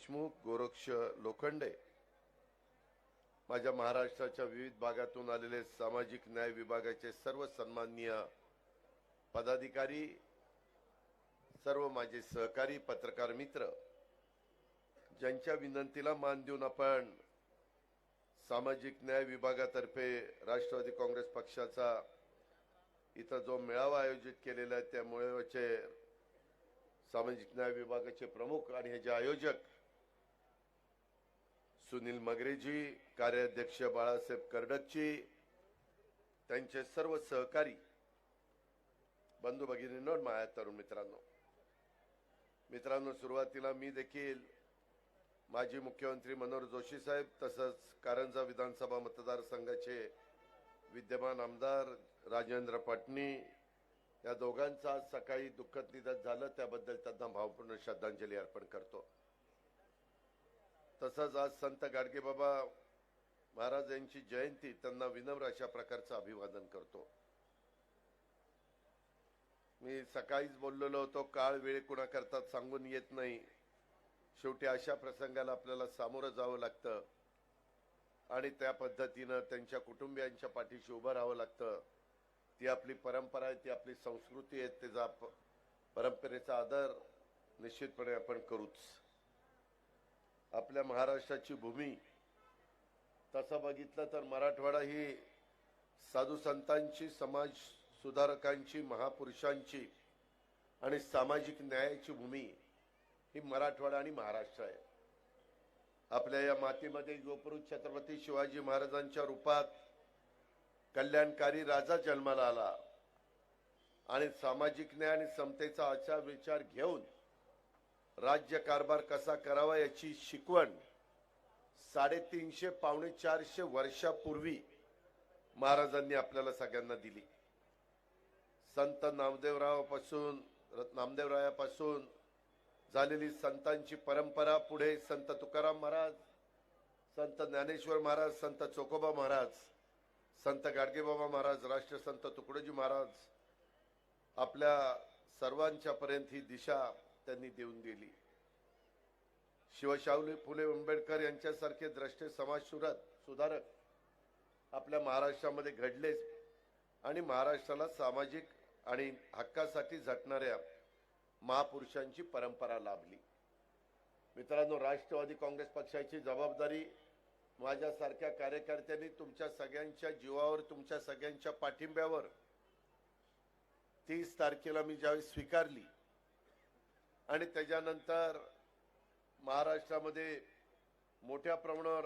देशमुख, गोरक्ष लोखंडे, माझ्या महाराष्ट्राच्या विविध भागातून आलेले सामाजिक न्याय विभागाचे सर्व सन्माननीय पदाधिकारी, सर्व माझे सहकारी पत्रकार मित्र, ज्यांच्या विनंतीला मान देऊन आपण सामाजिक न्याय विभागातर्फे राष्ट्रवादी काँग्रेस पक्षाचा इथं जो मेळावा आयोजित केलेला आहे, त्या मेळाव्याचे सामाजिक न्याय विभागाचे प्रमुख आणि हे जे आयोजक सुनील मगरेजी, कार्याध्यक्ष बाळासाहेब कर्डकची, त्यांचे सर्व सहकारी बंधू भगिनींनो, माझ्या तरुण मित्रांनो, सुरुवातीला मी देखील माजी मुख्यमंत्री मनोहर जोशी साहेब तसंच कारंजा विधानसभा मतदारसंघाचे विद्यमान आमदार राजेंद्र पाटणी या दोघांचा आज सकाळी दुःखद निधन झालं, त्याबद्दल त्यांना भावपूर्ण श्रद्धांजली अर्पण करतो। तसंच आज संत गाडगेबाबा महाराज यांची जयंती, त्यांना विनम्र अशा प्रकारचं अभिवादन करतो। मी सकाळीच बोललेलो होतो, काळ वेळ कुणा करतात सांगून येत नाही, शेवटी अशा प्रसंगाला आपल्याला सामोरं जावं लागतं आणि त्या पद्धतीनं त्यांच्या कुटुंबियांच्या पाठीशी उभं राहावं लागतं। ती आपली परंपरा आहे, ती आपली संस्कृती आहे, त्याचा परंपरेचा आदर निश्चितपणे आपण करूच। आपल्या महाराष्ट्राची भूमी तसं बघितलं तर मराठवाडा ही साधू संतांची, समाज सुधारकांची, महापुरुषांची आणि सामाजिक न्यायाची भूमी ही मराठवाडा आणि महाराष्ट्र आहे। आपल्या या मातीमध्ये गोपुरुष छत्रपती शिवाजी महाराजांच्या रूपात कल्याणकारी राजा जन्माला आला आणि सामाजिक न्याय आणि समतेचा आचार विचार घेऊन राज्य कारभार कसा करावा याची शिकवण 350 पावणे 400 वर्षापूर्वी महाराजांनी आपल्याला सगळ्यांना दिली। संत नामदेवरायापासून झालेली संतांची परंपरा, पुढे संत तुकाराम महाराज, संत ज्ञानेश्वर महाराज, संत चोकोबा महाराज, संत गाडगेबाबा महाराज, राष्ट्रसंत तुकडोजी महाराज, आपल्या सर्वांच्या पर्यंत ही दिशा त्यांनी देऊन दिली। शिवशाहू फुले आंबेडकर यांच्यासारखे द्रष्टे समाज सुधारक आपल्या महाराष्ट्रामध्ये घडले आणि महाराष्ट्राला सामाजिक आणि हक्कासाठी झटणाऱ्या महापुरुषांची परंपरा लाभली। मित्रांनो, राष्ट्रवादी काँग्रेस पक्षाची जबाबदारी माझ्यासारख्या कार्यकर्त्यांनी तुमच्या सगळ्यांच्या जीवावर, तुमच्या सगळ्यांच्या पाठिंब्यावर 30 तारखेला मी ज्यावेळी स्वीकारली आणि त्याच्यानंतर महाराष्ट्रामध्ये मोठ्या प्रमाणावर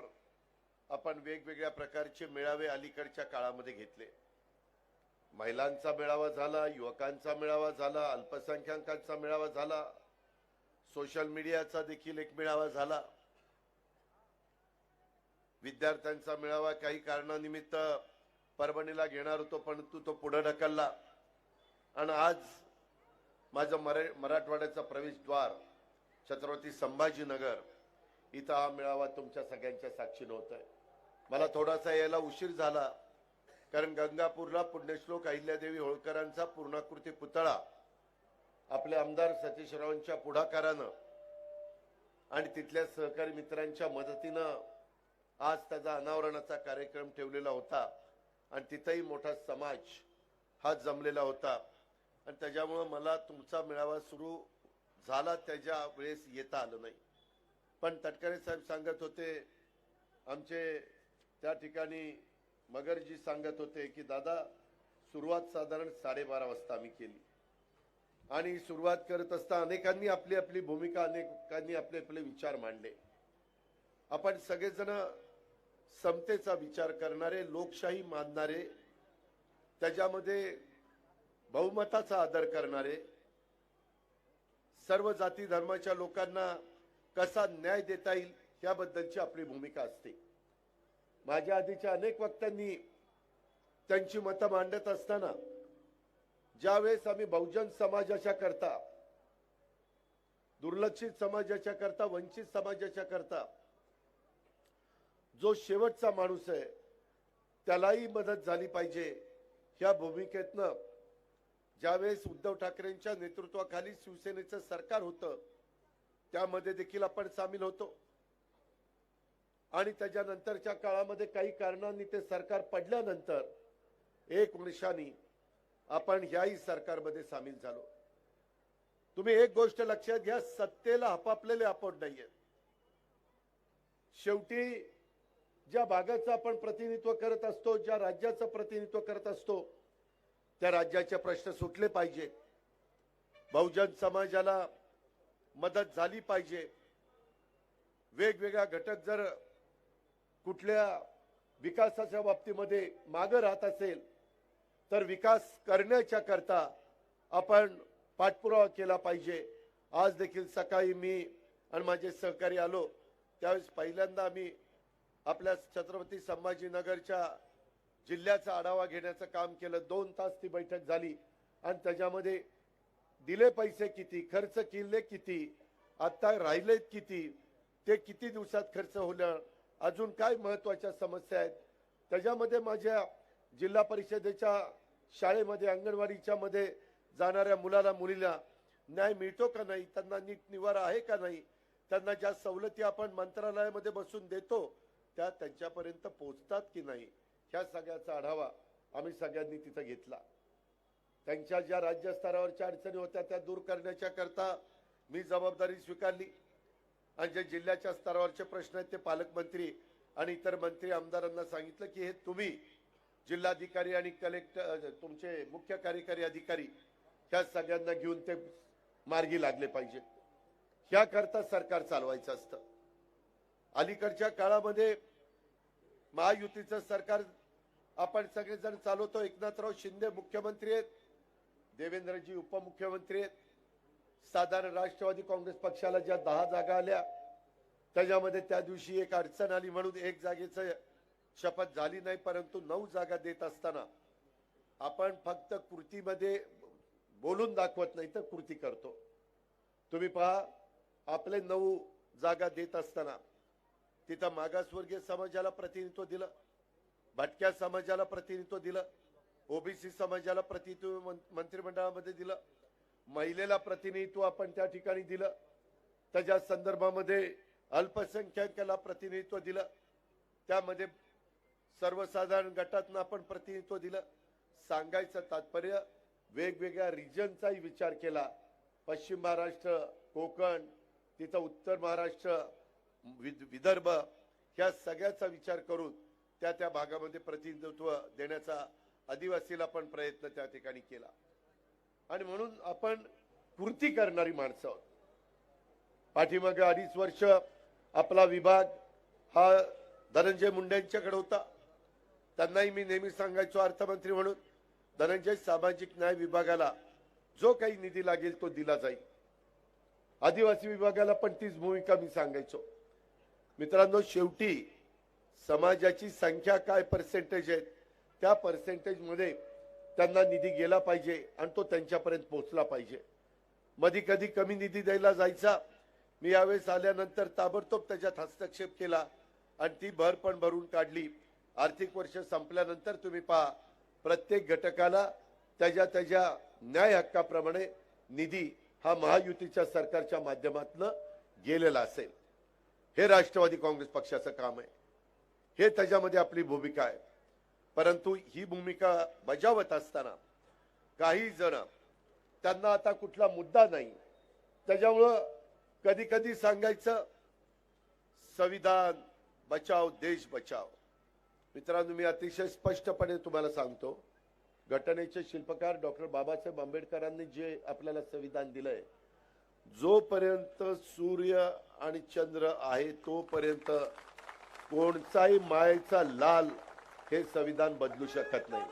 आपण वेगवेगळ्या प्रकारचे मेळावे अलीकडच्या काळामध्ये घेतले। महिलांचा मेळावा झाला, युवकांचा मेळावा झाला, अल्पसंख्याकांचा मेळावा झाला, सोशल मीडियाचा देखील एक मेळावा झाला, विद्यार्थ्यांचा मेळावा काही कारणानिमित्त परभणीला घेणार होतो परंतु तो पुढे ढकलला आणि आज माझं मराठवाड्याचा प्रवेशद्वार छत्रपती संभाजीनगर इथं हा मेळावा तुमच्या सगळ्यांच्या साक्षीने होतोय। मला थोडासा यायला उशीर झाला कारण गंगापूरला पुण्यश्लोक अहिल्यादेवी होळकरांचा पूर्णाकृती पुतळा आपल्या आमदार सतीशरावांच्या पुढाकारानं आणि तिथल्या सहकारी मित्रांच्या मदतीनं आज त्याचा अनावरणाचा कार्यक्रम ठेवलेला होता आणि तिथेही मोठा समाज हा जमलेला होता आणि त्याच्यामुळे मला तुमचा मेळावा सुरू झाला त्याच्या वेळेस येता आलं नाही। पण तटकरे साहेब सांगत होते, आमचे त्या ठिकाणी मगरजी सांगत होते की दादा सुरुवात साधारण 12:30 वाजता आम्ही केली आणि सुरुवात करत असता अनेकांनी आपली आपली भूमिका, अनेकांनी आपले आपले विचार मांडले। आपण सगळेजण समतेचा विचार करणारे, लोकशाही मानणारे, त्याच्यामध्ये बहुमताचा आदर करणारे, सर्व जाती धर्माच्या लोकांना कसा न्याय देता येईल याबद्दलची आपली भूमिका असते। माझ्या आधीच्या अनेक वक्त्यांनी त्यांची मतं मांडत असताना ज्यावेळेस आम्ही बहुजन समाजाच्या करता, दुर्लक्षित समाजाच्या करता, वंचित समाजाच्या करता जो शेवटचा माणूस आहे त्यालाही मदत झाली पाहिजे ह्या भूमिकेतनं ज्यावेळेस उद्धव ठाकरेंच्या नेतृत्वाखाली शिवसेनेचं सरकार होतं त्यामध्ये देखील आपण सामील होतो आणि त्याच्यानंतरच्या काळामध्ये काही कारणांनी ते सरकार पडल्यानंतर 1 वर्षांनी आपण ह्याही सरकारमध्ये सामील झालो. तुम्ही एक गोष्ट लक्षात घ्या, सत्तेला हपापलेले आपण नाहीये. शेवटी ज्या भागाचं आपण प्रतिनिधित्व करत असतो, ज्या राज्याचं प्रतिनिधित्व करत असतो, त्या राज्याचे प्रश्न सुटले पाहिजे. बहुजन समाजाला मदत झाली पाहिजे. वेगवेगळ्या घटक जर कुठल्या विकासाच्या बाबतीमध्ये मागे राहत असेल तर विकास करण्याच्या करता आपण पाठपुरावा केला पाहिजे. आज देखील सकाळी मी आणि माझे सहकारी आलो त्यावेळेस पहिल्यांदा आम्ही आपल्या छत्रपती संभाजीनगरच्या जिल्ह्याचा आढावा घेण्याचं काम केलं. 2 तास ती बैठक झाली आणि त्याच्यामध्ये दिले पैसे किती, खर्च केले किती, आता राहिलेत किती, ते किती दिवसात खर्च होणार, अजून काय महत्त्वाच्या समस्या आहेत, त्याच्यामध्ये माझ्या जिल्हा परिषदेच्या शाळेमध्ये अंगणवाडीच्या मध्ये जाणाऱ्या मुलाला मुलीला न्याय मिळतो का नाही, त्यांना नीट निवारा आहे का नाही, त्यांना ज्या सवलती आपण मंत्रालयामध्ये बसून देतो त्या त्यांच्यापर्यंत पोहोचतात की नाही, ह्या सगळ्याचा आढावा आम्ही सगळ्यांनी तिथे घेतला. त्यांच्या ज्या राज्य स्तरावरच्या अडचणी होत्या त्या दूर करण्याच्या करता मी जबाबदारी स्वीकारली आणि जे जिल्ह्याच्या स्तरावरचे प्रश्न आहेत ते पालकमंत्री आणि इतर मंत्री आमदारांना सांगितलं की हे तुम्ही जिल्हाधिकारी आणि कलेक्टर, तुमचे मुख्य कार्यकारी अधिकारी ह्या सगळ्यांना घेऊन ते मार्गी लागले पाहिजे. ह्याकरता सरकार चालवायचं असतं. अलीकडच्या काळामध्ये महायुतीचं सरकार आपण सगळेजण चालवतो. एकनाथराव शिंदे मुख्यमंत्री आहेत, देवेंद्रजी उपमुख्यमंत्री आहेत. साधारण राष्ट्रवादी काँग्रेस पक्षाला ज्या 10 जागा आल्या त्याच्यामध्ये त्या दिवशी एक अडचण आली म्हणून 1 जागेचं शपथ झाली नाही, परंतु 9 जागा देत असताना आपण फक्त कृतीमध्ये बोलून दाखवत नाही तर कृती करतो. तुम्ही पहा, आपले 9 जागा देत असताना तिथं मागासवर्गीय समाजाला प्रतिनिधित्व दिलं, भटक्या समाजाला प्रतिनिधित्व दिलं, ओबीसी समाजाला प्रतिनिधित्व मंत्रिमंडळामध्ये दिलं, महिलेला प्रतिनिधित्व आपण त्या ठिकाणी दिलं, त्याच्या संदर्भामध्ये अल्पसंख्याकाला प्रतिनिधित्व दिलं, त्यामध्ये सर्वसाधारण गटातनं आपण प्रतिनिधित्व दिलं. सांगायचं तात्पर्य वेगवेगळ्या रिजनचाही विचार केला. पश्चिम महाराष्ट्र, कोकण, तिथं उत्तर महाराष्ट्र, विदर्भ, ह्या सगळ्याचा विचार करून त्या भागामध्ये प्रतिनिधित्व देण्याचा आदिवासीला पण प्रयत्न त्या ठिकाणी केला. आणि म्हणून आपण कृती करणारी माणसं आहोत. पाठीमागे 2.5 वर्ष आपला विभाग हा धनंजय मुंडेंच्याकडे होता. त्यांनाही मी नेहमी सांगायचो अर्थमंत्री म्हणून, धनंजय सामाजिक न्याय विभागाला जो काही निधी लागेल तो दिला जाईल. आदिवासी विभागाला पण तीच भूमिका मी सांगायचो. मित्रांनो, शेवटी समाजाची संख्या काय पर्सेंटेज आहे त्या पर्सेंटेज मध्ये त्यांना निधी गेला पाहिजे आणि तो त्यांच्यापर्यंत पोहोचला पाहिजे. मध्ये कधी कमी निधी द्यायला जायचा, मी यावेळेस आल्यानंतर ताबडतोब त्याच्यात हस्तक्षेप केला आणि ती भर पण भरून काढली. आर्थिक वर्ष संपल्यानंतर तुम्ही पहा, प्रत्येक घटकाला त्याच्या न्याय हक्काप्रमाणे निधी हा महायुतीच्या सरकारच्या माध्यमातून गेलेला असेल. हे राष्ट्रवादी काँग्रेस पक्षाचं काम आहे, हे त्याच्यामध्ये आपली भूमिका आहे. परंतु ही भूमिका बजावत असताना काही जण त्यांना आता कुठला मुद्दा नाही त्याच्यामुळं कधी कधी सांगायचं संविधान बचाव देश बचाव. मित्रांनो, मी अतिशय स्पष्टपणे तुम्हाला सांगतो, घटनेचे शिल्पकार डॉक्टर बाबासाहेब आंबेडकरांनी जे आपल्याला संविधान दिलंय, जोपर्यंत सूर्य आणि चंद्र आहे तोपर्यंत कोणताही मायेचा लाल हे संविधान बदलू शकत नाही.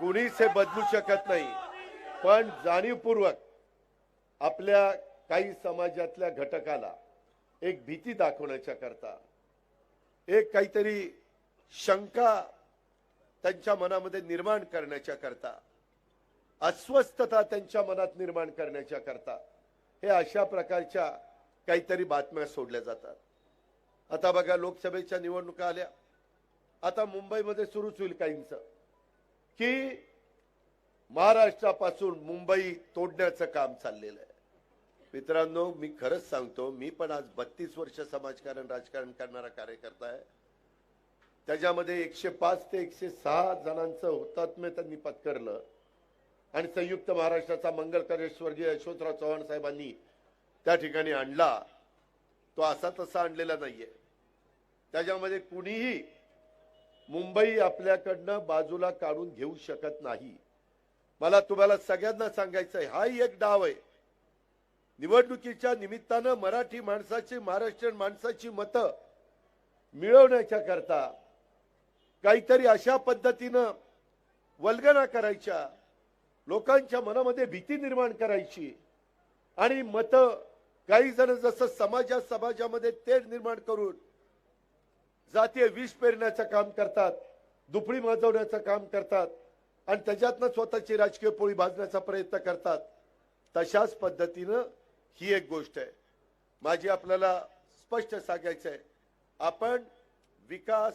कुणीच हे बदलू शकत नाही. पण जाणीवपूर्वक आपल्या काही समाजातल्या घटकाला एक भीती दाखवण्याच्या करता, एक काहीतरी शंका त्यांच्या मनामध्ये निर्माण करण्याच्या करता, अस्वस्थता त्यांच्या मनात निर्माण करण्याच्या करता हे अशा प्रकारच्या काहीतरी बातम्या सोडल्या जातात. आता बघा, लोकसभेच्या निवडणुका आल्या, आता मुंबईमध्ये सुरूच होईल काहींचं की महाराष्ट्रापासून मुंबई तोडण्याचं काम चाललेलं आहे. मित्रांनो, मी खरंच सांगतो, मी पण आज 32 वर्ष समाजकारण राजकारण करणारा कार्यकर्ता आहे. त्याच्यामध्ये 105 ते 106 जणांचं हुतात्म्य त्यांनी पत्करलं आणि संयुक्त महाराष्ट्राचा मंगल कार्य स्वर्गीय यशवंतराव चव्हाण साहेबांनी त्या ठिकाणी आणला. तो असा तसा आणलेला नाहीये. त्याच्यामध्ये कुणीही मुंबई आपल्याकडनं बाजूला काढून घेऊ शकत नाही. मला तुम्हाला सगळ्यांना सांगायचं आहे, हाही एक डाव आहे. निवडणुकीच्या निमित्तानं मराठी माणसाची, महाराष्ट्रीयन माणसाची मतं मिळवण्याच्या करता काहीतरी अशा पद्धतीनं वल्गना करायच्या, लोकांच्या मनामध्ये भीती निर्माण करायची आणि मतं काही जण जसं समाजामध्ये तेढ निर्माण करून जातीय विष पेरण्याचं काम करतात, दुफळी माजवण्याचं काम करतात आणि त्याच्यातनं स्वतःची राजकीय पोळी भाजण्याचा प्रयत्न करतात. तशाच पद्धतीनं ही एक गोष्ट आहे. माझी आपल्याला स्पष्ट सांगायचं आहे, आपण विकास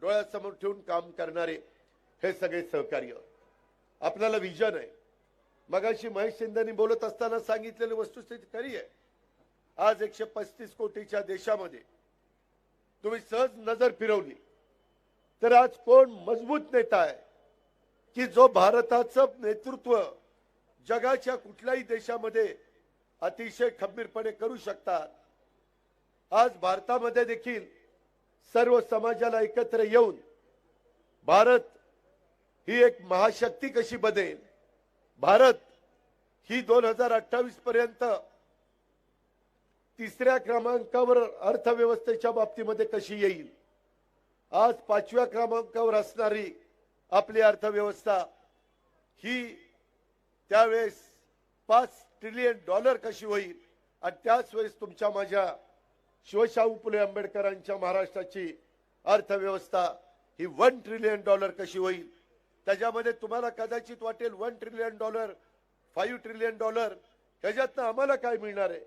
डोळ्यासमोर ठेवून काम करणारे हे सगळे सहकार्य. आपल्याला विजन आहे. मगाशी महेश शिंदेनी बोलत असताना सांगितलेली वस्तुस्थिती खरी आहे. आज 135 कोटीच्या देशामध्ये तुम्ही सहज नजर फिरवली तर आज कोण मजबूत नेता आहे की जो भारताचं नेतृत्व जगाच्या कुठल्याही देशामध्ये अतिशय खंबीरपणे करू शकतात. आज भारतामध्ये देखील सर्व समाजाला एकत्र येऊन भारत ही एक महाशक्ती कशी बनेल, भारत ही 2028 पर्यंत तिसऱ्या क्रमांकावर अर्थव्यवस्थेच्या बाबतीमध्ये कशी येईल, आज 5व्या क्रमांकावर असणारी आपली अर्थव्यवस्था ही त्यावेळेस $5 ट्रिलियन कशी होईल आणि त्याच वेळेस तुमच्या माझ्या शिवशाहू फुले आंबेडकरांच्या महाराष्ट्राची अर्थव्यवस्था ही $1 ट्रिलियन कशी होईल. त्याच्यामध्ये तुम्हाला कदाचित वाटेल $1 ट्रिलियन, $5 ट्रिलियन, त्याच्यातनं आम्हाला काय मिळणार आहे.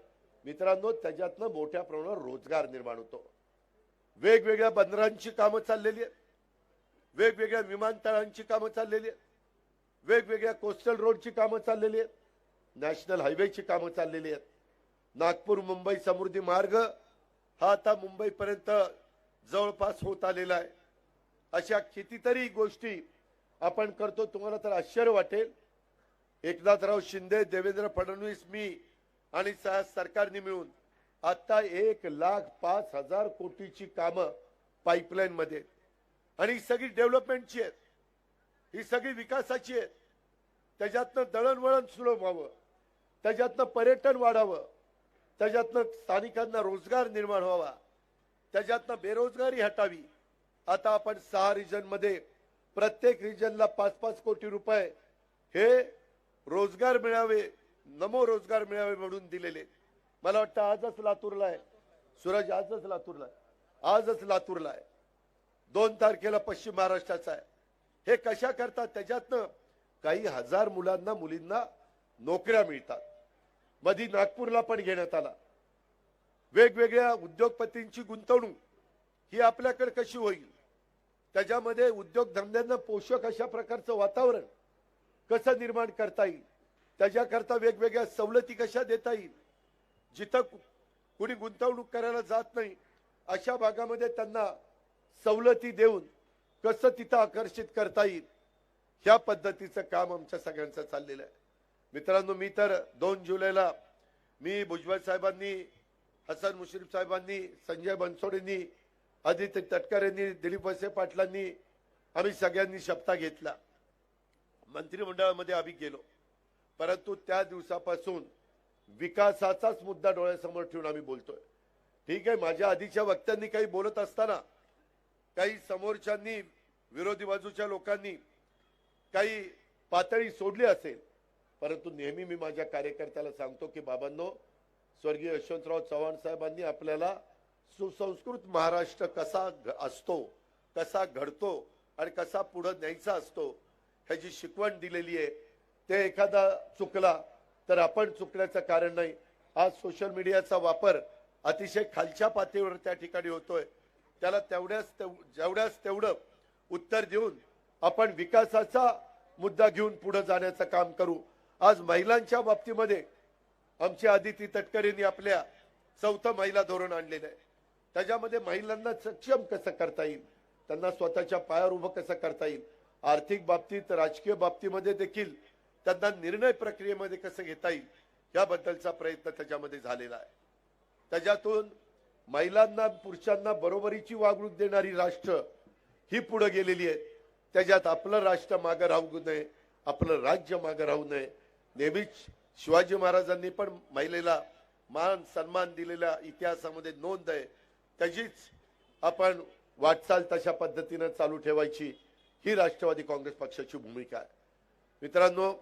मित्रांनो, त्याच्यातनं मोठ्या प्रमाणावर रोजगार निर्माण होतो. वेगवेगळ्या बंदरांची कामं चाललेली आहेत, वेगवेगळ्या विमानतळांची कामं चाललेली आहेत, वेगवेगळ्या कोस्टल रोडची कामं चाललेली आहेत, नॅशनल हायवेची कामं चाललेली आहेत. नागपूर मुंबई समृद्धी मार्ग हा आता मुंबईपर्यंत जवळपास होत आलेला आहे. अशा कितीतरी गोष्टी आपण करतो. तुम्हाला तर आश्चर्य वाटेल, एकनाथराव शिंदे, देवेंद्र फडणवीस, मी आणि सरकारने मिळून आता 1,05,000 कोटीची कामं पाईपलाईन मध्ये, आणि ही सगळी डेव्हलपमेंटची आहेत, ही सगळी विकासाची आहेत. त्याच्यातनं दळणवळण सुलभ व्हावं, त्याच्यातनं पर्यटन वाढावं, त्याच्यातनं स्थानिकांना रोजगार निर्माण व्हावा, त्याच्यातनं बेरोजगारी हटावी. आता आपण 6 रिजन मध्ये प्रत्येक रिजनला 5-5 कोटी रुपये हे रोजगार मिळावे, नमो रोजगार मिळावे म्हणून दिलेले. मला वाटतं आजच लातूरला आहे सूरज, आजच लातूरला आहे. 2 तारखेला पश्चिम महाराष्ट्राचा आहे. हे कशा करतात, त्याच्यातनं काही हजार मुलींना नोकऱ्या मिळतात. मधी नागपूरला पण घेण्यात आला. वेगवेगळ्या उद्योगपतींची गुंतवणूक ही आपल्याकडे कशी होईल, त्याच्यामध्ये उद्योगधंद्यांना पोषक अशा प्रकारचं वातावरण कसं निर्माण करता येईल, त्याच्याकरता वेगवेगळ्या सवलती कशा देता येईल. जिथं कुणी गुंतवणूक करायला जात नाही अशा भागामध्ये त्यांना सवलती देऊन कसं तिथं आकर्षित करता येईल, ह्या पद्धतीचं काम आमच्या सगळ्यांचं चाललेलं आहे. मित्रांनो, मी तर 2 जुलैला मी भुजबळ साहेबांनी, हसन मुश्रीफ साहेबांनी, संजय बनसोडेंनी, आदित्य तटकरेंनी, दिलीप वळसे पाटलांनी, आम्ही सगळ्यांनी शपथ घेतला. मंत्रिमंडळामध्ये आम्ही गेलो, परंतु त्या दिवसापासून विकासाचाच मुद्दा डोळ्यासमोर ठेवून आम्ही बोलतोय. ठीक आहे, माझ्या आधीच्या वक्त्यांनी काही बोलत असताना काही समोरच्यांनी, विरोधी बाजूच्या लोकांनी काही पातळी सोडली असेल, परंतु नेहमी मी माझ्या कार्यकर्त्याला सांगतो की बाबांनो, स्वर्गीय यशवंतराव चव्हाण साहेबांनी आपल्याला सुसंस्कृत महाराष्ट्र कसा असतो, कसा घडतो आणि कसा पुढे न्यायचा असतो ह्याची शिकवण दिलेली आहे. ते एखादा चुकला तर आपण चुकण्याचं कारण नाही. आज सोशल मीडियाचा वापर अतिशय खालच्या पातळीवर त्या ठिकाणी होतोय. त्याला जेवढ्याच तेवढं उत्तर देऊन आपण विकासाचा मुद्दा घेऊन पुढे जाण्याचं काम करू. आज महिलांच्या बाबतीमध्ये आमची आदिती तटकरेंनी आपल्या 4थं महिला धोरण आणलेलं आहे. त्याच्यामध्ये महिलांना सक्षम कसं करता येईल, त्यांना स्वतःच्या पायावर उभं कसं करता येईल, आर्थिक बाबतीत राजकीय बाबतीमध्ये देखील त्यांना निर्णय प्रक्रियेमध्ये कसं घेता येईल याबद्दलचा प्रयत्न त्याच्यामध्ये झालेला आहे. त्याच्यातून महिलांना पुरुषांना बरोबरीची वागणूक देणारी राष्ट्र ही पुढे गेलेली आहे. त्याच्यात आपलं राष्ट्र मागे राहू नये, आपलं राज्य मागे राहू नये. नेहमीच शिवाजी महाराजांनी पण महिलेला मान सन्मान दिलेल्या इतिहासामध्ये नोंद आहे. त्याचीच आपण वाटचाल तशा पद्धतीने चालू ठेवायची ही राष्ट्रवादी काँग्रेस पक्षाची भूमिका आहे. मित्रांनो,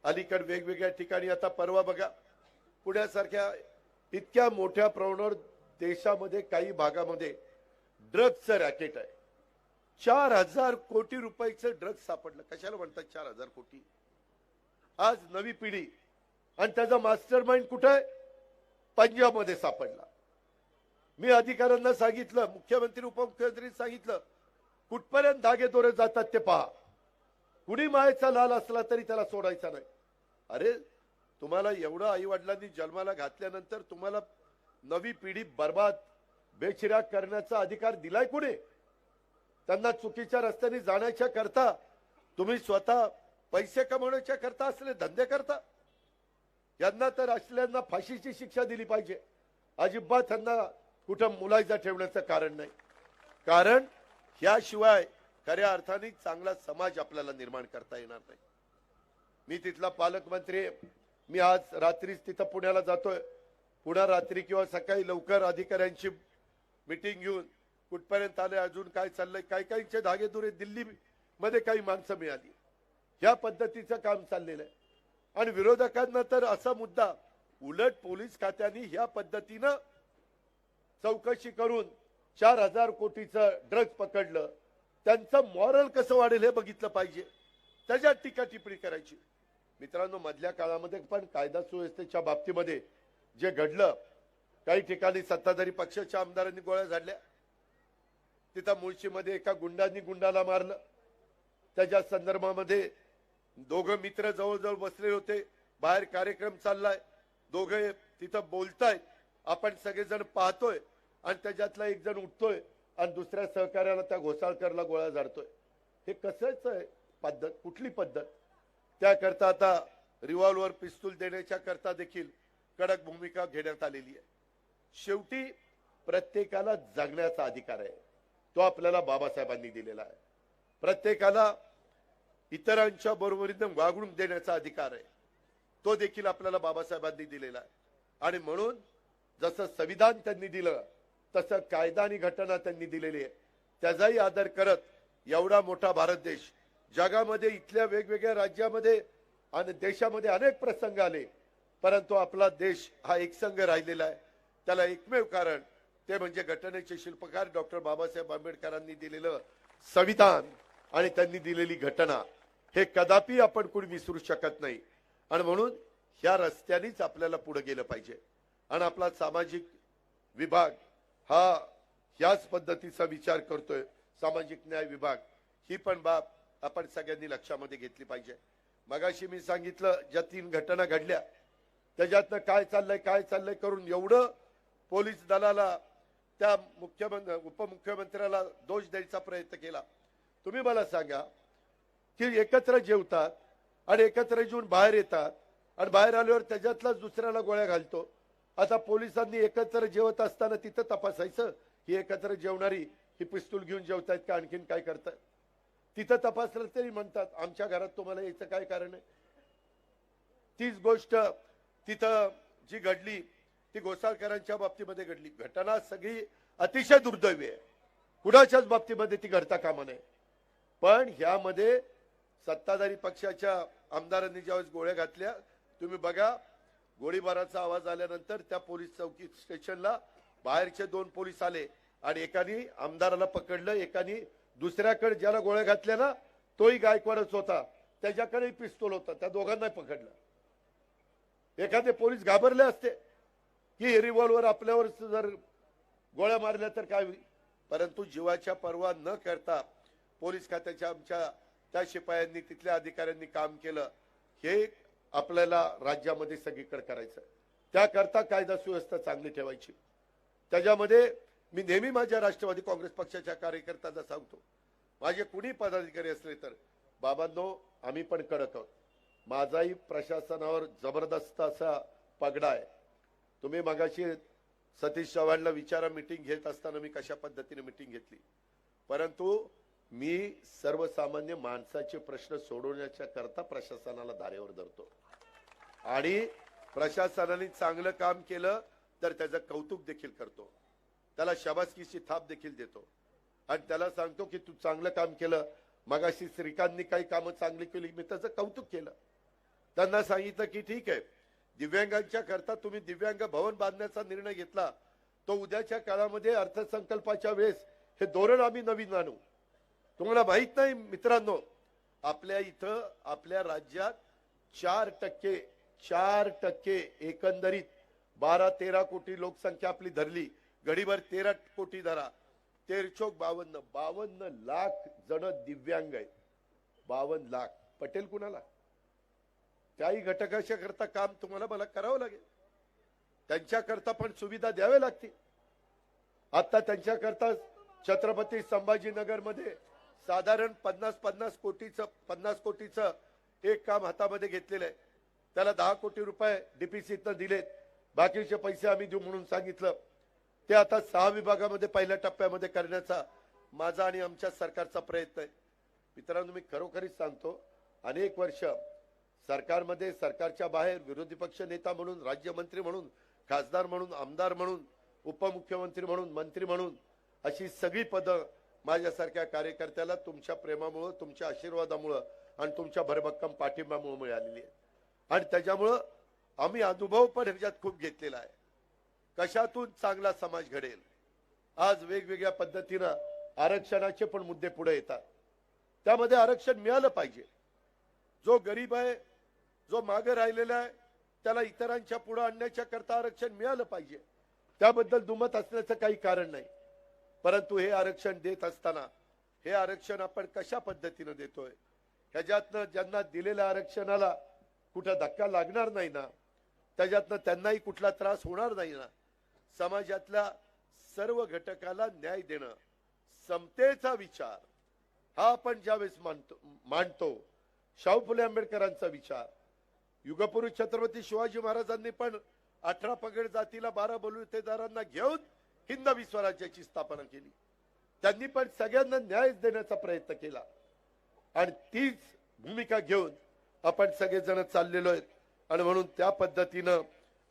अलीकडे वेगवेगळ्या ठिकाणी आता परवा बघा, पुण्यासारख्या इतक्या मोठ्या प्रमाणावर देशामध्ये काही भागामध्ये ड्रग्जचं रॅकेट आहे. 4000 कोटी रुपयाचं ड्रग्ज सापडलं. कशाला म्हणतात 4000 कोटी? आज नवी पिढी आणि त्याचा मास्टर माइंड कुठे आहे? पंजाबमध्ये सापडला. मी अधिकाऱ्यांना सांगितलं, मुख्यमंत्री उपमुख्यमंत्री सांगितलं, कुठपर्यंत धागेदोरे जातात ते पहा. कुणी मायेचा लाल असला तरी त्याला सोडायचा नाही. अरे तुम्हाला एवढं आई वडिलांनी जन्माला घातल्यानंतर तुम्हाला नवी पिढी बर्बाद बेचिराग करण्याचा अधिकार दिलाय कुणी? त्यांना चुकीच्या रस्त्याने जाण्याच्या करता तुम्ही स्वतः पैसे कमवण्याच्या करता असले धंदे करता. यांना तर असल्यांना फाशीची शिक्षा दिली पाहिजे. अजिबात त्यांना कुठं मुलायजा ठेवण्याचं कारण नाही. कारण याशिवाय खऱ्या अर्थाने चांगला समाज आपल्याला निर्माण करता येणार नाही. मी तिथला पालकमंत्री, मी आज रात्रीच तिथं पुण्याला जातोय. पुन्हा रात्री किंवा सकाळी लवकर अधिकाऱ्यांची मीटिंग घेऊन कुठपर्यंत आले, अजून काय चाललंय, काही काहींचे धागेदुरे दिल्ली मध्ये काही माणसं मिळाली. या पद्धतीचं काम चाललेलं आहे. आणि विरोधकांना तर असा मुद्दा, उलट पोलीस खात्याने ह्या पद्धतीनं चौकशी करून 4000 कोटीचं ड्रग्ज पकडलं, त्यांचं मॉरल कसं वाढेल हे बघितलं पाहिजे. त्याच्यात टीका टिप्पणी करायची. मित्रांनो, मधल्या काळामध्ये पण कायदा सुव्यवस्थेच्या बाबतीमध्ये जे घडलं, काही ठिकाणी सत्ताधारी पक्षाच्या आमदारांनी गोळ्या झाडल्या. तिथं मुळशीमध्ये एका गुंडांनी गुंडाला मारलं. त्याच्या संदर्भामध्ये दोघं मित्र जवळजवळ बसले होते. बाहेर कार्यक्रम चाललाय, दोघे तिथं बोलतायत, आपण सगळेजण पाहतोय आणि त्याच्यातला एक जण उठतोय आणि दुसऱ्या सहकार्याला त्या घोसाळकरला गोळ्या झाडतोय. हे कसंच आहे पद्धत? कुठली पद्धत? त्याकरता आता रिव्हॉल्वर पिस्तूल देण्याच्या करता देखील कडक भूमिका घेण्यात आलेली आहे. शेवटी प्रत्येकाला जगण्याचा अधिकार आहे, तो आपल्याला बाबासाहेबांनी दिलेला आहे. प्रत्येकाला इतरांच्या बरोबरीने वागणूक देण्याचा अधिकार आहे, तो देखील आपल्याला बाबासाहेबांनी दिलेला आहे. आणि म्हणून जसं संविधान त्यांनी दिलं तसं कायदा आणि घटना त्यांनी दिलेली आहे, त्याचाही आदर करत एवढा मोठा भारत देश, जगामध्ये इथल्या वेगवेगळ्या राज्यामध्ये आणि देशामध्ये अनेक प्रसंग आले, परंतु आपला देश हा एकसंघ राहिलेला आहे. त्याला एकमेव कारण ते म्हणजे घटनेचे शिल्पकार डॉक्टर बाबासाहेब आंबेडकरांनी दिलेलं संविधान आणि त्यांनी दिलेली घटना. हे कदापि आपण कोणी विसरू शकत नाही. आणि म्हणून ह्या रस्त्यानेच आपल्याला पुढे गेलं पाहिजे. आणि आपला सामाजिक विभाग हा याच पद्धतीचा विचार करतोय. सामाजिक न्याय विभाग ही पण बाब आपण सगळ्यांनी लक्षामध्ये घेतली पाहिजे. मगाशी मी सांगितलं, ज्या 3 घटना घडल्या त्याच्यातनं काय चाललंय करून एवढं पोलीस दलाला, त्या उपमुख्यमंत्र्याला दोष द्यायचा प्रयत्न केला. तुम्ही मला सांगा की एकत्र जेवतात आणि एकत्र जेवून बाहेर येतात आणि बाहेर आल्यावर त्याच्यातलाच दुसऱ्याला गोळ्या घालतो. आता पोलिसांनी एकत्र जेवत असताना तिथं तपासायचं, ही एकत्र जेवणारी ही पिस्तूल घेऊन जेवतायत का आणखीन काय करतायत? तिथं तपासलं तरी म्हणतात आमच्या घरात तुम्हाला यायचं काय कारण आहे? तीच गोष्ट तिथं जी घडली ती घोसाळकरांच्या बाबतीमध्ये घडली. घटना सगळी अतिशय दुर्दैवी आहे, कुणाच्याच बाबतीमध्ये ती घडता कामा नये. पण ह्यामध्ये सत्ताधारी पक्षाच्या आमदारांनी ज्यावेळेस गोळ्या घातल्या, तुम्ही बघा, गोळीबाराचा आवाज आल्यानंतर त्या पोलीस चौकी स्टेशनला बाहेरचे 2 पोलीस आले आणि एकाने आमदाराला पकडलं, एकाने दुसऱ्याकडे ज्याला गोळ्या घातल्या ना तोही गायकवाडच होता, त्याच्याकडेही पिस्तूल होता, त्या दोघांनाही पकडलं. एखादे पोलीस घाबरले असते की रिव्हॉल्वर आपल्यावर जर गोळ्या मारल्या तर काय होईल. परंतु जीवाच्या पर्वा न करता पोलीस खात्याच्या आमच्या त्या शिपायांनी तिथल्या अधिकाऱ्यांनी काम केलं, हे आपल्याला राज्यामध्ये सगळीकडे करायचं. त्याकरता कायदा सुव्यवस्था चांगली ठेवायची. त्याच्यामध्ये मी नेहमी माझ्या राष्ट्रवादी काँग्रेस पक्षाच्या कार्यकर्त्यांना सांगतो, माझे कुणी पदाधिकारी असले तर बाबांनो आम्ही पण कडक आहोत. माझाही प्रशासनावर जबरदस्त असा पगडा आहे. तुम्ही मगाशी सतीश चव्हाणला विचारा मीटिंग घेत असताना मी कशा पद्धतीने मीटिंग घेतली, परंतु मी सर्वसामान्य माणसाचे प्रश्न सोडवण्याच्या करता प्रशासनाला धारेवर धरतो आणि प्रशासनाने चांगलं काम केलं तर त्याचं कौतुक देखील करतो, त्याला शाबासकीची थाप देखील देतो आणि त्याला सांगतो की तू चांगलं काम केलं. मगाशी श्रीकांतनी काही कामं चांगली केली, मी त्याचं कौतुक केलं. त्यांना सांगितलं की ठीक आहे, दिव्यांगांच्या करता तुम्ही दिव्यांग भवन बांधण्याचा निर्णय घेतला, तो उद्याच्या काळामध्ये अर्थसंकल्पाच्या वेळेस हे धोरण आम्ही नवीन आणू. तुम्हाला माहित नाही मित्रांनो, आपल्या इथं आपल्या राज्यात 4% एकंदरीत 12-13 कोटी लोकसंख्या आपली धरली, घडीभर 13 कोटी धरा, 52 लाख जण दिव्यांग आहेत. 52 लाख पटेल कुणाला? त्याही घटकाच्या करता काम तुम्हाला मला करावं लागेल, त्यांच्या करता पण सुविधा द्याव्या लागतील. आता त्यांच्या करता छत्रपती संभाजीनगर मध्ये साधारण 50 कोटीचं एक काम हातामध्ये घेतलेलं आहे. त्याला 10 कोटी रुपये डीपीसीतनं दिलेत, बाकीचे पैसे आम्ही देऊ म्हणून सांगितलं. ते आता 6 विभागामध्ये पहिल्या टप्प्यामध्ये करण्याचा माझा आणि आमच्या सरकारचा प्रयत्न आहे. मित्रांनो, मी खरोखरीच सांगतो, अनेक वर्ष सरकारमध्ये, सरकारच्या बाहेर विरोधी पक्ष नेता म्हणून, राज्यमंत्री म्हणून, खासदार म्हणून, आमदार म्हणून, उपमुख्यमंत्री म्हणून, मंत्री म्हणून अशी सगळी पदं माझ्यासारख्या कार्यकर्त्याला तुमच्या प्रेमामुळे, तुमच्या आशीर्वादामुळे आणि तुमच्या भरभक्कम पाठिंब्यामुळे मिळालेली आहे. आणि त्याच्यामुळं आम्ही अनुभव पण ह्याच्यात खूप घेतलेला आहे, कशातून चांगला समाज घडेल. आज वेगवेगळ्या पद्धतीनं आरक्षणाचे पण मुद्दे पुढे येतात. त्यामध्ये आरक्षण मिळालं पाहिजे. जो गरीब आहे, जो मागे राहिलेला आहे, त्याला इतरांच्या पुढे आणण्याच्या करता आरक्षण मिळालं पाहिजे. त्याबद्दल दुमत असण्याचं काही कारण नाही. परंतु हे आरक्षण देत असताना हे आरक्षण आपण कशा पद्धतीने देतोय, ह्याच्यातनं ज्यांना दिलेल्या आरक्षणाला कुठं धक्का लागणार नाही ना, त्याच्यातनं त्यांनाही कुठला त्रास होणार नाही ना, समाजातल्या सर्व घटकाला न्याय देणं, समतेचा विचार हा आपण ज्यावेळेस मांडतो, शाहू फुले आंबेडकरांचा विचार, युगपुरुष छत्रपती शिवाजी महाराजांनी पण 18 पगड जातीला 12 बलुतेदारांना घेऊन हिंदवी स्वराज्याची स्थापना केली. त्यांनी पण सगळ्यांना न्याय देण्याचा प्रयत्न केला आणि तीच भूमिका घेऊन आपण सगळेजण चाललेलो आहेत. आणि म्हणून त्या पद्धतीनं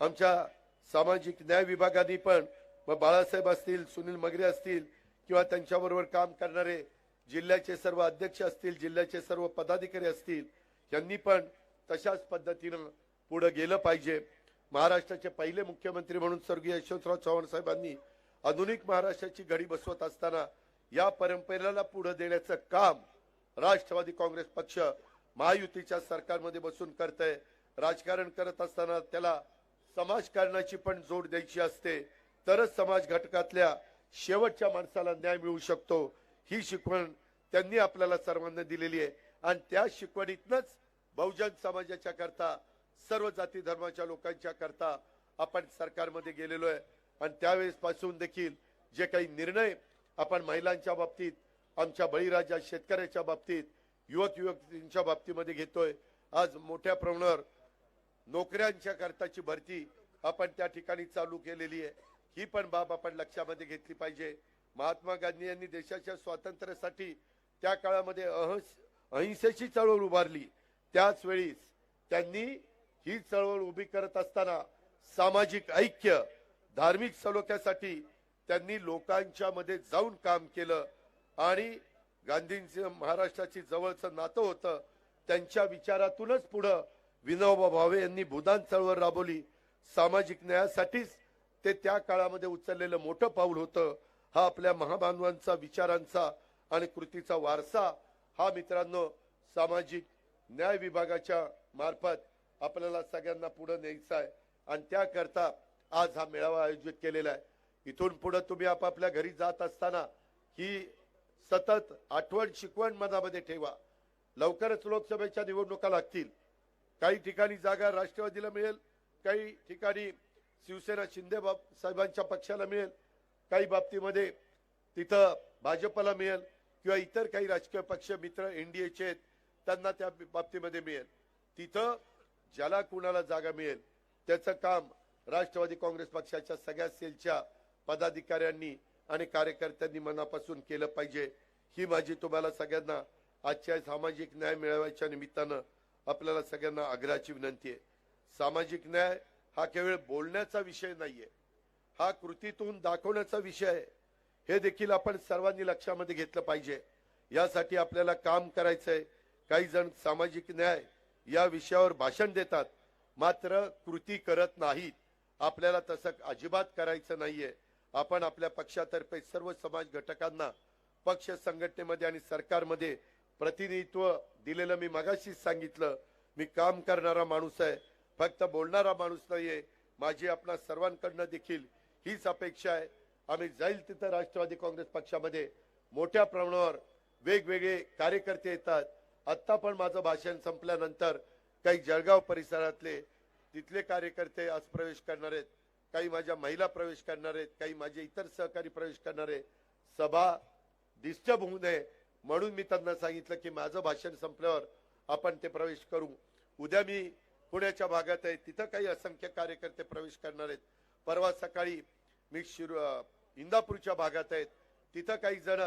आमच्या सामाजिक न्याय विभागाने पण बाळासाहेब असतील, सुनील मगरे असतील किंवा त्यांच्याबरोबर काम करणारे जिल्ह्याचे सर्व अध्यक्ष असतील, जिल्ह्याचे सर्व पदाधिकारी असतील, यांनी पण तशाच पद्धतीनं पुढे गेलं पाहिजे. महाराष्ट्राचे पहिले मुख्यमंत्री म्हणून स्वर्गीय यशवंतराव चव्हाण साहेबांनी आधुनिक महाराष्ट्राची घडी बसवत असताना या परंपरेला पुढे देण्याचं काम राष्ट्रवादी काँग्रेस पक्ष महायुतीच्या सरकारमध्ये बसून करतंय. राजकारण करत असताना त्याला समाजकारणाची पण जोड द्यायची असते, तरच समाज घटकातल्या शेवटच्या माणसाला न्याय मिळू शकतो. ही शिकवण त्यांनी आपल्याला सर्वांना दिलेली आहे आणि त्या शिकवणीतनच बहुजन समाजाच्या करता, सर्व जाती धर्माच्या लोकांच्या करता आपण सरकारमध्ये गेलेलो आहे. आणि त्यावेळेस पासून देखील जे काही निर्णय आपण महिलांच्या बाबतीत, आमच्या बळीराजा शेतकऱ्याच्या बाबतीत, युवतींच्या बाबतीमध्ये घेतोय, आज मोठ्या प्रमाणावर नोकऱ्यांच्या करताची भरती आपण त्या ठिकाणी चालू केलेली आहे. ही पण बाब आपण लक्षामध्ये घेतली पाहिजे. महात्मा गांधी यांनी देशाच्या स्वातंत्र्यासाठी त्या काळामध्ये अहिंसेची चळवळ उभारली. त्याच वेळी त्यांनी ही चळवळ उभी करत असताना सामाजिक ऐक्य, धार्मिक सलोख्यासाठी त्यांनी लोकांच्या मध्ये जाऊन काम केलं आणि गांधींचं महाराष्ट्राची जवळचं नातं होतं. त्यांच्या विचारातूनच पुढे विनोबा भावे यांनी भूदान चळवळ राबवली. सामाजिक न्यायासाठीच ते त्या काळामध्ये उचललेलं मोठं पाऊल होतं. हा आपल्या महाबांधवांचा, विचारांचा आणि कृतीचा वारसा हा मित्रांनो सामाजिक न्याय विभागाच्या मार्फत आपल्याला सगळ्यांना पुढे न्यायचा आहे आणि त्याकरता आज हा मेळावा आयोजित केलेला आहे. इथून पुढे तुम्ही आपापल्या घरी जात असताना ही सतत आठवण, शिकवण मनामध्ये ठेवा. लवकरच लोकसभेच्या निवडणुका लागतील. काही ठिकाणी जागा राष्ट्रवादीला मिळेल, काही ठिकाणी शिवसेना शिंदे साहेबांच्या पक्षाला मिळेल, काही बाबतीमध्ये तिथं भाजपला मिळेल किंवा इतर काही राजकीय पक्ष मित्र एनडीएचे आहेत त्यांना त्या बाबतीमध्ये मिळेल. तिथं ज्याला कुणाला जागा मिळेल त्याचं काम राष्ट्रवादी काँग्रेस पक्षाच्या सगळ्या सेलच्या पदाधिकाऱ्यांनी आणि कार्यकर्त्यांनी मनापासून केलं पाहिजे. ही माझी तुम्हाला सगळ्यांना आजच्या सामाजिक न्याय मिळवायच्या निमित्तानं आपल्याला सगळ्यांना आग्रहाची विनंती आहे. सामाजिक न्याय हा केवळ बोलण्याचा विषय नाहीये, हा कृतीतून दाखवण्याचा विषय आहे. हे देखील आपण सर्वांनी लक्षामध्ये घेतलं पाहिजे. यासाठी आपल्याला काम करायचंय. काही जण सामाजिक न्याय या विषयावर भाषण देतात मात्र कृती करत नाहीत. आपल्याला तसं अजिबात करायचं नाहीये. आपण आपल्या पक्षातर्फे सर्व समाज घटकांना पक्ष संघटनेमध्ये आणि सरकारमध्ये प्रतिनिधित्व दिलेलं मी मगाशीच सांगितलं. मी काम करणारा माणूस आहे, फक्त बोलणारा माणूस नाहीये. माझी आपणा सर्वांकडनं देखील हीच अपेक्षा आहे. आम्ही जाईल तिथं राष्ट्रवादी काँग्रेस पक्षामध्ये मोठ्या प्रमाणावर वेगवेगळे कार्यकर्ते येतात. आता पण माझं भाषण संपल्यानंतर काही जळगाव परिसरातले तिथले कार्यकर्ते आज प्रवेश करणार आहेत, काही माझ्या महिला प्रवेश करणार आहेत, काही माझे इतर सहकारी प्रवेश करणार आहेत. सभा डिस्टर्ब होऊ नये म्हणून मी त्यांना सांगितलं की माझं भाषण संपल्यावर आपण ते प्रवेश करू. उद्या मी पुण्याच्या भागात आहे, तिथं काही असंख्य कार्यकर्ते प्रवेश करणार आहेत. परवा सकाळी मी इंदापूरच्या भागात आहेत, तिथं काही जण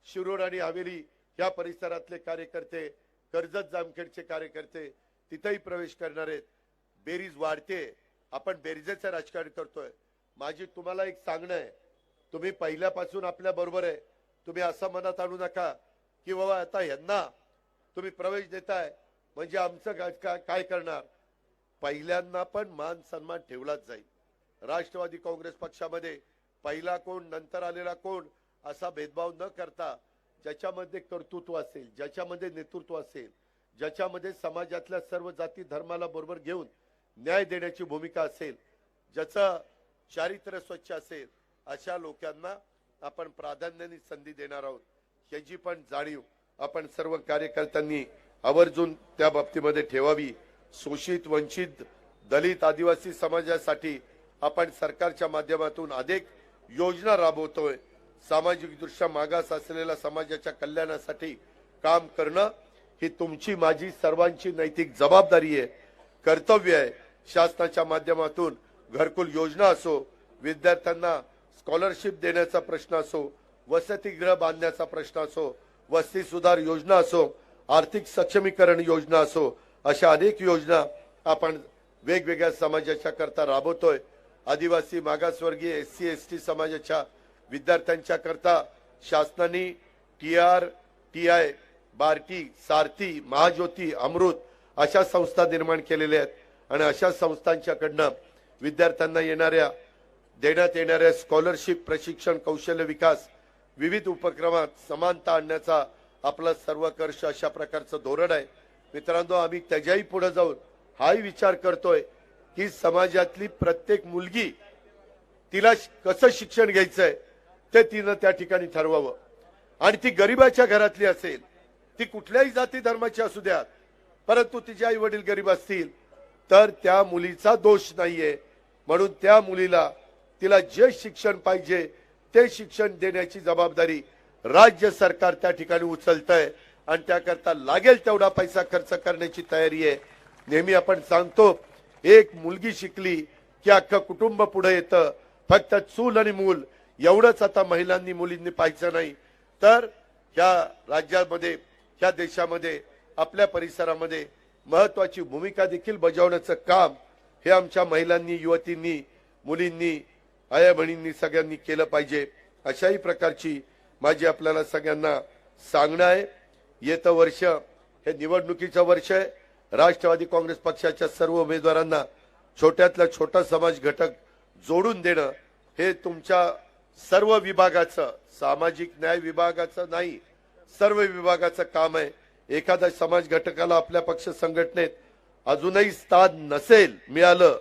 शिरूर आणि हवेली या परिसरातले कार्यकर्ते, कर्जत जामखेडचे कार्यकर्ते तिथेही प्रवेश करणार आहेत. बेरीज वाढते, आपण बेरीजेचं राजकारण करतोय. माझी तुम्हाला एक सांगणं आहे, तुम्ही पहिल्यापासून आपल्या बरोबर आहे. तुम्ही असं मनात आणू नका की बाबा आता यांना तुम्ही प्रवेश देताय म्हणजे आमचं काय करणार. पहिल्यांदा पण मान सन्मान ठेवलाच जाईल. राष्ट्रवादी काँग्रेस पक्षामध्ये पहिला कोण नंतर आलेला कोण असा भेदभाव न करता ज्याच्यामध्ये कर्तृत्व असेल, ज्याच्यामध्ये नेतृत्व असेल, ज्याच्यामध्ये समाजातल्या सर्व जाती धर्माला बरोबर घेऊन न्याय देण्याची भूमिका असेल, ज्याचं चारित्र्य स्वच्छ असेल, अशा लोकांना आपण प्राधान्याने संधी देणार आहोत. याची पण जाणीव आपण सर्व कार्यकर्त्यांनी आवर्जून त्या बाबतीमध्ये ठेवावी. शोषित, वंचित, दलित, आदिवासी समाजासाठी आपण सरकारच्या माध्यमातून अनेक योजना राबवतोय. सामाजिक दृष्ट्या मागास असलेल्या समाजाच्या कल्याणासाठी काम करणं ही तुमची माझी सर्वांची नैतिक जबाबदारी आहे, कर्तव्य आहे. शासनाच्या माध्यमातून घरकुल योजना असो, विद्यार्थ्यांना स्कॉलरशिप देण्याचा प्रश्न असो, वसतिगृह बांधण्याचा प्रश्न असो, वस्ती सुधार योजना असो, आर्थिक सक्षमीकरण योजना असो, अशा अनेक योजना आपण वेगवेगळ्या समाजाच्या करता राबवतोय. आदिवासी, मागासवर्गीय, एससी एसटी समाजाच्या विद्यार्थ्यांच्या करता शासनाने TR, TI, बार्टी, सारथी, महाज्योती, अमृत अशा संस्था निर्माण केलेल्या आहेत. आणि अशा संस्थांच्याकडनं विद्यार्थ्यांना देण्यात येणाऱ्या स्कॉलरशिप, प्रशिक्षण, कौशल्य विकास, विविध उपक्रमात समानता आणण्याचा आपला सर्वकष अशा प्रकारचं धोरण आहे. मित्रांनो, आम्ही त्याच्याही पुढे जाऊन हाही विचार करतोय की समाजातली प्रत्येक मुलगी तिला कसं शिक्षण घ्यायचंय ते तिनं त्या ठिकाणी ठरवावं. आणि ती गरिबाच्या घरातली असेल, ती कुठल्याही जाती धर्माची असू द्या, परंतु तिचे आई वडील गरीब असतील तर त्या मुलीचा दोष नाहीये. म्हणून त्या मुलीला तिला जे शिक्षण पाहिजे ते शिक्षण देण्याची जबाबदारी राज्य सरकार त्या ठिकाणी उचलतंय आणि त्याकरता लागेल तेवढा पैसा खर्च करण्याची तयारी आहे. नेहमी आपण सांगतो, एक मुलगी शिकली की अख्खं कुटुंब पुढे येतं. फक्त चूल आणि मूल एवढंच आता महिलांनी मुलींनी पाहायचं नाही, तर ह्या राज्यामध्ये, ह्या देशामध्ये, आपल्या परिसरामध्ये महत्वाची भूमिका देखील बजावण्याचं काम हे आमच्या महिलांनी, युवतींनी, मुलींनी, आया बहिणींनी सगळ्यांनी केलं पाहिजे. अशाही प्रकारची माझी आपल्याला सगळ्यांना सांगणं आहे. येतं वर्ष हे निवडणुकीचं वर्ष आहे. राष्ट्रवादी काँग्रेस पक्षाच्या सर्व उमेदवारांना छोट्यातला छोटा समाज घटक जोडून देणं हे तुमच्या सर्व विभागाचं, सामाजिक न्याय विभागाचं नाही, सर्व विभागाचं काम आहे. एखाद्या समाज घटकाला आपल्या पक्ष संघटनेत अजूनही स्थान नसेल मिळालं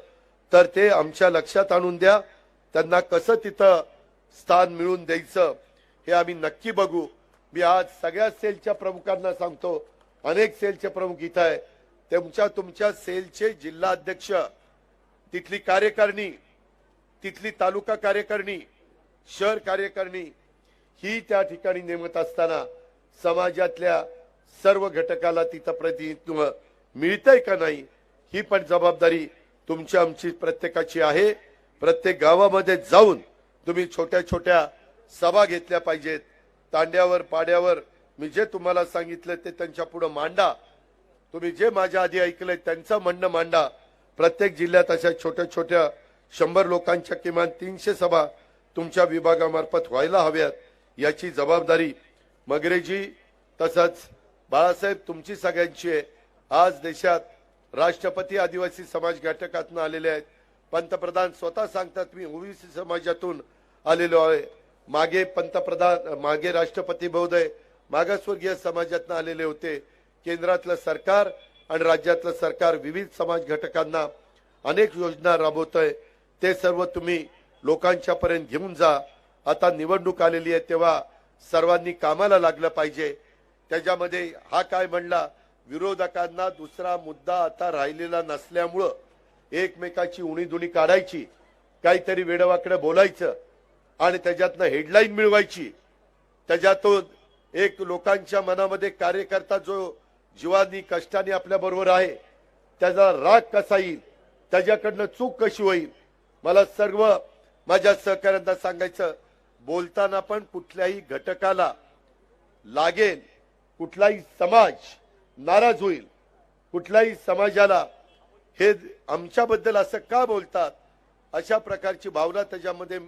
तर ते आमच्या लक्षात आणून द्या. त्यांना कसं तिथं स्थान मिळवून द्यायचं हे आम्ही नक्की बघू. मी आज सगळ्या सेलच्या प्रमुखांना सांगतो अनेक सेलचे प्रमुख इथं आहे, तुमच्या सेलचे जिल्हा अध्यक्ष, तिथली कार्यकारिणी, तिथली तालुका कार्यकारिणी, शहर कार्यकारिणी ही त्या ठिकाणी नेमत असताना समाजातल्या सर्व घटकाला तिथं प्रतिनिधित्व मिळतंय का नाही ही पण जबाबदारी तुमची आमची प्रत्येकाची आहे। प्रत्येक गावामध्ये जाऊन तुम्ही छोट्या छोट्या सभा घेतल्या पाहिजेत। तांड्यावर पाड्यावर मी जे तुम्हाला सांगितलं ते त्यांच्या पुढे मांडा। तुम्ही जे माझ्या आधी ऐकलंय त्यांचं म्हणणं मांडा। प्रत्येक जिल्ह्यात अशा छोट्या छोट्या 100 लोकांच्या किमान 300 सभा तुमच्या विभागामार्फत व्हायला हव्यात, याची जबाबदारी मगरेजी तसंच बाळासाहेब तुमची सगळ्यांची आहे। आज देशात राष्ट्रपती आदिवासी समाज घटकातून आलेले आहेत, पंतप्रधान स्वतः सांगतात मी ओबीसी समाजातून आलेलो आहे। मागे राष्ट्रपती महोदय मागासवर्गीय समाजातून आलेले होते। केंद्रातलं सरकार आणि राज्यातलं सरकार विविध समाज घटकांना अनेक योजना राबवतंय, ते सर्व तुम्ही लोकांच्या पर्यंत घेऊन जा। आता निवडणूक आलेली आहे तेव्हा सर्वांनी कामाला लागलं पाहिजे। त्याच्यामध्ये हा काय म्हणला, विरोधकांना दुसरा मुद्दा आता राहिलेला नसल्यामुळं एकमेकाची उणीधुणी काढायची, काहीतरी वेडवाकडं बोलायचं आणि त्याच्यातनं हेडलाईन मिळवायची। त्याच्यातून एक लोकांच्या मनामध्ये कार्यकर्ता जो जीवानी कष्टाने आपल्या बरोबर आहे त्याचा राग कसा येईल, त्याच्याकडनं चूक कशी होईल। मला सर्व माझ्या सहकार्यांना सांगायचं, बोलताना पण कुठल्याही घटकाला लागेल, कुठलाही समाज नाराज होईल, कुठल्याही समाजाला हे आमच्याबद्दल असं का बोलतात अशा प्रकारची भावना त्याच्यामध्ये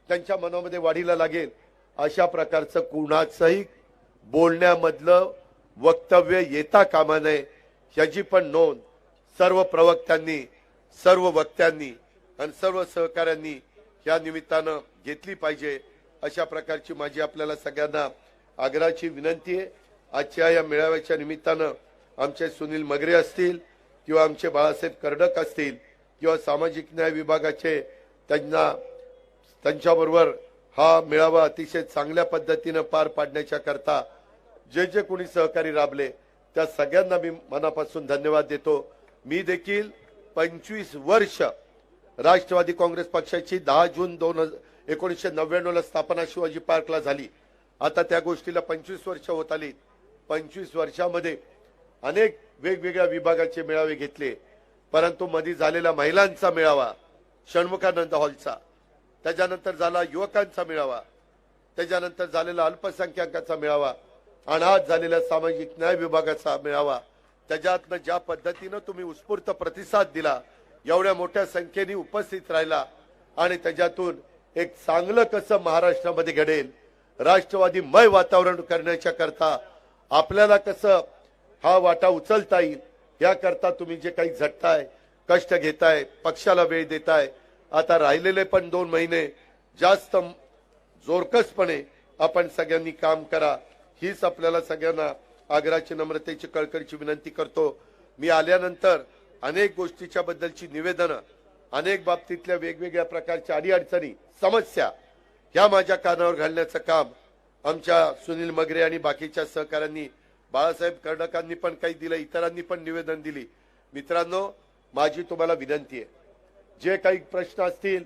त्यांच्या मनामध्ये वाढीला लागेल। अशा प्रकारचं कुणाचंही बोलण्यामधलं वक्तव्य येता कामा नये, याची पण नोंद सर्व प्रवक्त्यांनी, सर्व वक्त्यांनी आणि सर्व सहकाऱ्यांनी या निमित्तानं घेतली पाहिजे। अशा प्रकारची माझी आपल्याला सगळ्यांना आग्रहाची विनंती आहे। आजच्या या मेळाव्याच्या निमित्तानं आमचे सुनील मगरे असतील किंवा आमचे बाळासाहेब कर्डक असतील किंवा सामाजिक न्याय विभागाचे त्यांच्याबरोबर हा मेळावा अतिशय चांगल्या पद्धतीने पार पाडण्याच्या करता जे जे कोणी सहकारी राबले त्या सगळ्यांना मी मनापासून धन्यवाद देतो। मी देखील 25 वर्ष राष्ट्रवादी काँग्रेस पक्षाची 10 जून 1999 ला स्थापना शिवाजी पार्कला झाली। आता त्या गोष्टीला 25 वर्ष होत आली। 25 वर्षामध्ये अनेक वेगवेगळ्या विभागाचे मेळावे घेतले, परंतु मध्ये झालेला महिलांचा मेळावा षण्मुखानंद हॉलचा, त्याच्यानंतर झाला युवकांचा मेळावा, त्याच्यानंतर झालेला अल्पसंख्याकांचा मेळावा आणि आज झालेला सामाजिक न्याय विभागाचा मेळावा, त्याच्यातनं ज्या पद्धतीनं तुम्ही उत्स्फूर्त प्रतिसाद दिला, एवढ्या मोठ्या संख्येने उपस्थित राहिला आणि त्याच्यातून एक चांगलं कसं महाराष्ट्रामध्ये घडेल, राष्ट्रवादीमय वातावरण करण्याच्या करता आपल्याला कसं हा वाटा उचलता येईल याकरता तुम्ही जे काही झटताय, कष्ट घेताय, पक्षाला वेळ देताय, आता राहिलेले पण 2 महिने जास्त जोरकसपणे आपण सगळ्यांनी काम करा, हीच आपल्याला सगळ्यांना आग्रहाची, नम्रतेची, कळकळीची विनंती करतो। मी आल्यानंतर अनेक गोष्टीच्या बद्दलची निवेदनं, अनेक बाबतीतल्या वेगवेगळ्या प्रकारच्या अडीअडचणी, समस्या ह्या माझ्या कानावर घालण्याचं काम आमच्या सुनील मगरे आणि बाकीच्या सहकाऱ्यांनी, बाळासाहेब कर्डकांनी पण काही दिलं, इतरांनी पण निवेदन दिली। मित्रांनो, माझी तुम्हाला विनंती आहे, जे काही प्रश्न असतील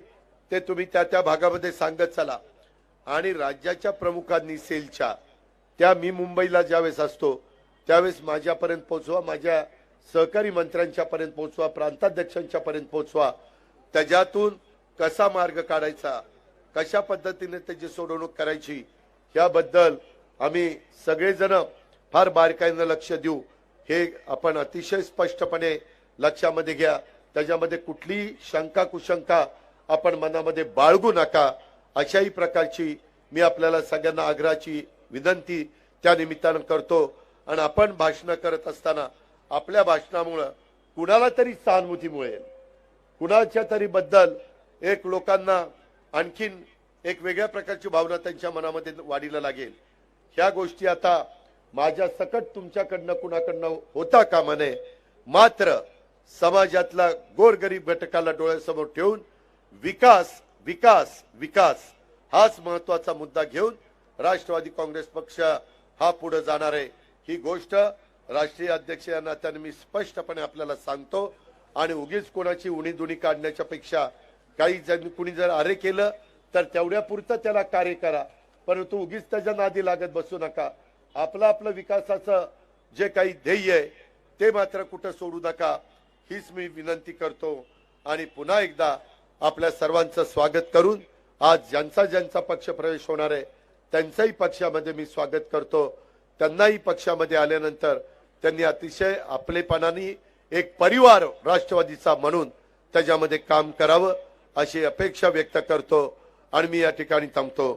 ते तुम्ही त्या भागामध्ये सांगत चला आणि राज्याच्या प्रमुखांनी सेलच्या त्या मी मुंबईला ज्यावेळेस असतो त्यावेळेस माझ्यापर्यंत पोहोचवा, माझ्या सहकारी मंत्र्यांच्या पर्यंत पोहोचवा, प्रांताध्यक्षांच्या पर्यंत पोहोचवा। त्याच्यातून कसा मार्ग काढायचा, कशा पद्धतीने त्याची सोडवणूक करायची याबद्दल आम्ही सगळेजण फार बारकाईने लक्ष देऊ, हे आपण अतिशय स्पष्टपणे लक्षामध्ये घ्या। त्याच्यामध्ये कुठली शंका कुशंका आपण मनामध्ये बाळगू नका, अशाही प्रकारची मी आपल्याला सगळ्यांना आग्रहाची विनंती त्या निमित्तानं करतो। आणि आपण भाषण करत असताना आपल्या भाषणामुळे कुणाला तरी सहानुभूती मिळेल, कुणाच्या तरी बद्दल एक लोकांना आणखीन एक वेगळ्या प्रकारची भावना त्यांच्या मनामध्ये वाढीला लागेल। ह्या गोष्टी आता माझ्या सकट तुमच्याकडनं कुणाकडनं होता कामा नये, मात्र समाजातला गोरगरीब घटकाला डोळ्यासमोर ठेवून विकास विकास विकास हाच महत्वाचा मुद्दा घेऊन राष्ट्रवादी काँग्रेस पक्ष हा पुढे जाणार आहे। ही गोष्ट राष्ट्रीय अध्यक्ष या नात्याने मी स्पष्टपणे आपल्याला सांगतो आणि उगीच कोणाची उणीधुणी काढण्याच्या पेक्षा काही जण कुणी जर अरे केलं तर तेवढ्या पुरतं त्याला कार्य करा, परंतु उगीच त्याच्या नादी लागत बसू नका. आपलं विकासाचं जे काही ध्येय आहे ते मात्र कुठं सोडू नका हीच मी विनंती करतो. आणि पुन्हा एकदा आपल्या सर्वांचं स्वागत करून आज ज्यांचा पक्ष प्रवेश होणार आहे त्यांचाही पक्षामध्ये मी स्वागत करतो. त्यांनाही पक्षामध्ये आल्यानंतर त्यांनी अतिशय आपलेपणाने एक परिवार राष्ट्रवादीचा म्हणून त्याच्यामध्ये काम करावं अशी अपेक्षा व्यक्त करतो आणि मी या ठिकाणी थांबतो.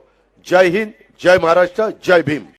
जय हिंद, जय महाराष्ट्र, जय भीम.